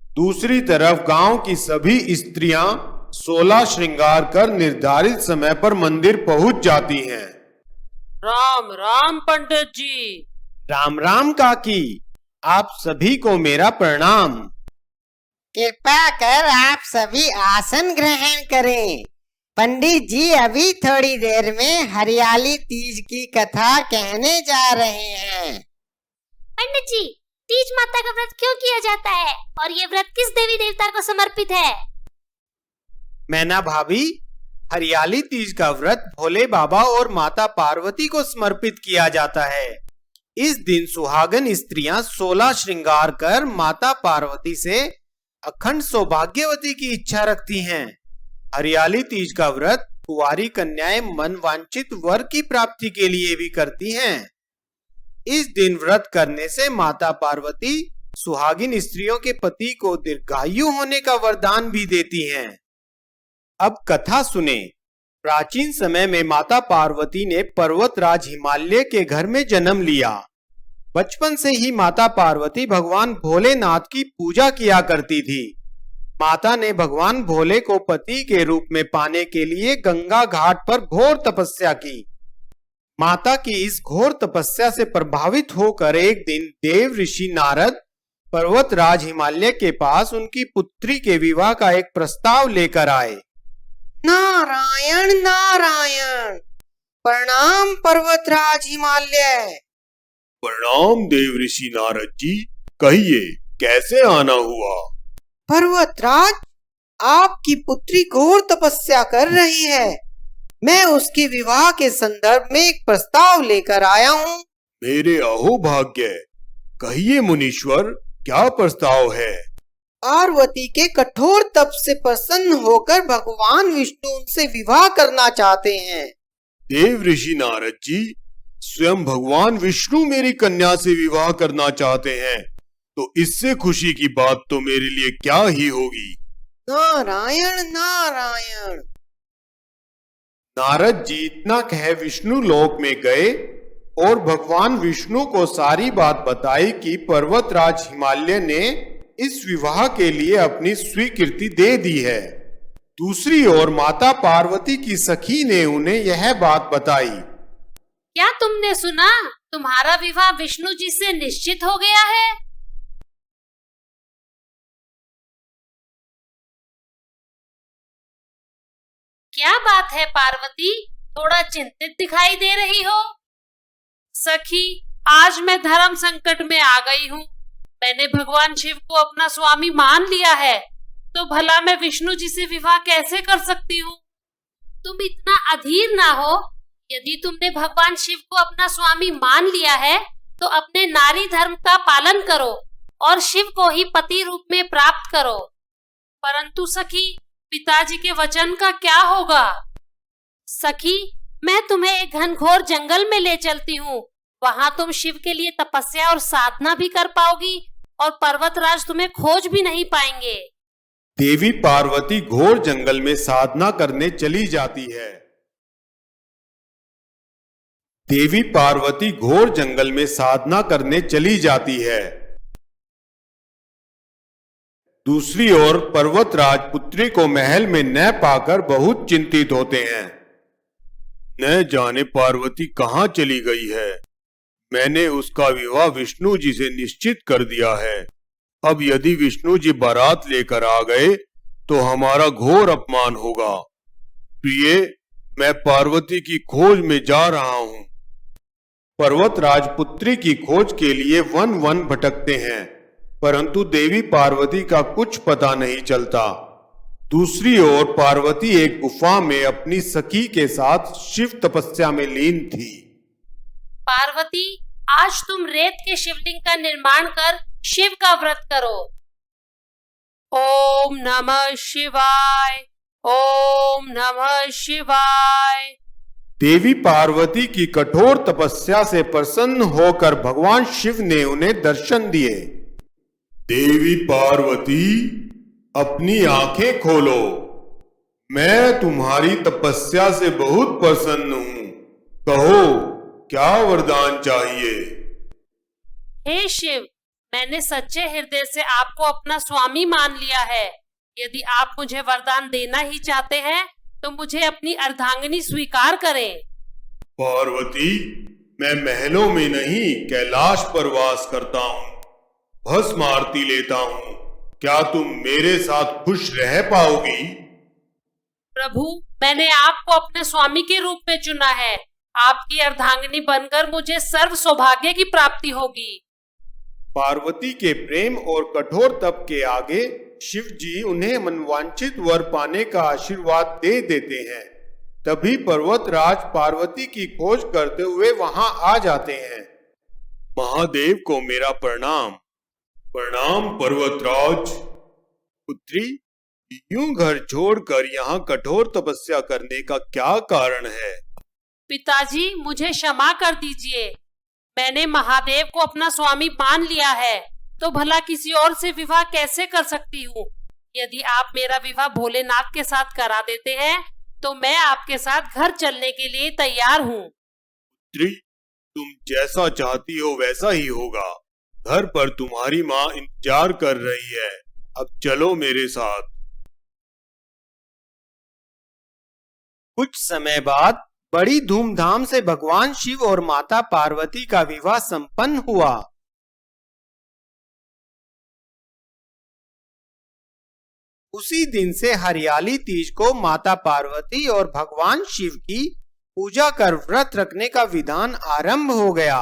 दूसरी तरफ गांव की सभी स्त्रियां 16 श्रृंगार कर निर्धारित समय पर मंदिर पहुंच जाती हैं। राम राम पंडित जी। राम राम काकी, आप सभी को मेरा प्रणाम। कृपा कर आप सभी आसन ग्रहण करें। पंडित जी अभी थोड़ी देर में हरियाली तीज की कथा कहने जा रहे हैं। पंडित जी, तीज माता का व्रत क्यों किया जाता है और ये व्रत किस देवी देवता को समर्पित है? मैना भाभी, हरियाली तीज का व्रत भोले बाबा और माता पार्वती को समर्पित किया जाता है। इस दिन सुहागन स्त्रियां 16 श्रृंगार कर माता पार्वती से अखंड सौभाग्यवती की इच्छा रखती हैं। हरियाली तीज का व्रत कुंवारी कन्याएं मनवांछित वर की प्राप्ति के लिए भी करती हैं। इस दिन व्रत करने से माता पार्वती सुहागिन स्त्रियों के पति को दीर्घायु होने का वरदान भी देती हैं। अब कथा सुने। प्राचीन समय में माता पार्वती ने पर्वतराज हिमालय के घर में जन्म लिया। बचपन से ही माता पार्वती भगवान भोलेनाथ की पूजा किया करती थी। माता ने भगवान भोले को पति के रूप में पाने के लिए गंगा घाट पर घोर तपस्या की। माता की इस घोर तपस्या से प्रभावित होकर एक दिन देव ऋषि नारद पर्वतराज हिमालय के पास उनकी पुत्री के विवाह का एक प्रस्ताव लेकर आए। नारायण नारायण, प्रणाम पर्वतराज हिमालय। प्रणाम देव ऋषि नारद जी, कहिए कैसे आना हुआ? पर्वतराज, आपकी पुत्री घोर तपस्या कर रही है। मैं उसके विवाह के संदर्भ में एक प्रस्ताव लेकर आया हूँ। मेरे अहोभाग्य, कहिए मुनीश्वर, क्या प्रस्ताव है? पार्वती के कठोर तप से प्रसन्न होकर भगवान विष्णु उनसे विवाह करना चाहते हैं। देव ऋषि नारद जी, स्वयं भगवान विष्णु मेरी कन्या से विवाह करना चाहते हैं, तो इससे खुशी की बात तो मेरे लिए क्या ही होगी। नारायण नारायण। नारद जी इतना कह विष्णु लोक में गए और भगवान विष्णु को सारी बात बताई कि पर्वतराज हिमालय ने इस विवाह के लिए अपनी स्वीकृति दे दी है। दूसरी ओर माता पार्वती की सखी ने उन्हें यह बात बताई। क्या तुमने सुना? तुम्हारा विवाह विष्णु जी से निश्चित हो गया है। क्या बात है पार्वती, थोड़ा चिंतित दिखाई दे रही हो? सखी, आज मैं धर्म संकट में आ गई हूँ। मैंने भगवान शिव को अपना स्वामी मान लिया है, तो भला मैं विष्णु जी से विवाह कैसे कर सकती हूँ? तुम इतना अधीर ना हो। यदि तुमने भगवान शिव को अपना स्वामी मान लिया है तो अपने नारी धर्म का पालन करो और शिव को ही पति रूप में प्राप्त करो। परंतु सखी, पिताजी के वचन का क्या होगा? सखी, मैं तुम्हें एक घनघोर जंगल में ले चलती हूँ। वहाँ तुम शिव के लिए तपस्या और साधना भी कर पाओगी और पर्वतराज तुम्हें खोज भी नहीं पाएंगे। देवी पार्वती घोर जंगल में साधना करने चली जाती है। देवी पार्वती घोर जंगल में साधना करने चली जाती है। दूसरी ओर पर्वतराज पुत्री को महल में न पाकर बहुत चिंतित होते हैं। न जाने पार्वती कहाँ चली गई है। मैंने उसका विवाह विष्णु जी से निश्चित कर दिया है। अब यदि विष्णु जी बारात लेकर आ गए तो हमारा घोर अपमान होगा। प्रिय, मैं पार्वती की खोज में जा रहा हूँ। पर्वतराज पुत्री की खोज के लिए वन वन भटकते हैं, परंतु देवी पार्वती का कुछ पता नहीं चलता। दूसरी ओर पार्वती एक गुफा में अपनी सखी के साथ शिव तपस्या में लीन थी। पार्वती, आज तुम रेत के शिवलिंग का निर्माण कर शिव का व्रत करो। ओम नमः शिवाय, ओम नमः शिवाय। देवी पार्वती की कठोर तपस्या से प्रसन्न होकर भगवान शिव ने उन्हें दर्शन दिए। देवी पार्वती, अपनी आंखें खोलो। मैं तुम्हारी तपस्या से बहुत प्रसन्न हूँ। कहो, क्या वरदान चाहिए? हे शिव, मैंने सच्चे हृदय से आपको अपना स्वामी मान लिया है। यदि आप मुझे वरदान देना ही चाहते हैं तो मुझे अपनी अर्धांगिनी स्वीकार करें। पार्वती, मैं महलों में नहीं कैलाश पर वास करता हूँ, भस्म आरती लेता हूँ। क्या तुम मेरे साथ खुश रह पाओगी? प्रभु, मैंने आपको अपने स्वामी के रूप में चुना है। आपकी अर्धांगिनी बनकर मुझे सर्व सौभाग्य की प्राप्ति होगी। पार्वती के प्रेम और कठोर तप के आगे शिव जी उन्हें मनवांछित वर पाने का आशीर्वाद दे देते हैं। तभी पर्वतराज पार्वती की खोज करते हुए वहां आ जाते हैं। महादेव को मेरा प्रणाम। प्रणाम पर्वतराज। पुत्री, यूं घर छोड़कर यहाँ कठोर तपस्या करने का क्या कारण है? पिताजी, मुझे क्षमा कर दीजिए। मैंने महादेव को अपना स्वामी मान लिया है, तो भला किसी और से विवाह कैसे कर सकती हूँ? यदि आप मेरा विवाह भोलेनाथ के साथ करा देते हैं तो मैं आपके साथ घर चलने के लिए तैयार हूँ। पुत्री, तुम जैसा चाहती हो वैसा ही होगा। घर पर तुम्हारी माँ इंतजार कर रही है। अब चलो मेरे साथ। कुछ समय बाद बड़ी धूमधाम से भगवान शिव और माता पार्वती का विवाह संपन्न हुआ। उसी दिन से हरियाली तीज को माता पार्वती और भगवान शिव की पूजा कर व्रत रखने का विधान आरंभ हो गया।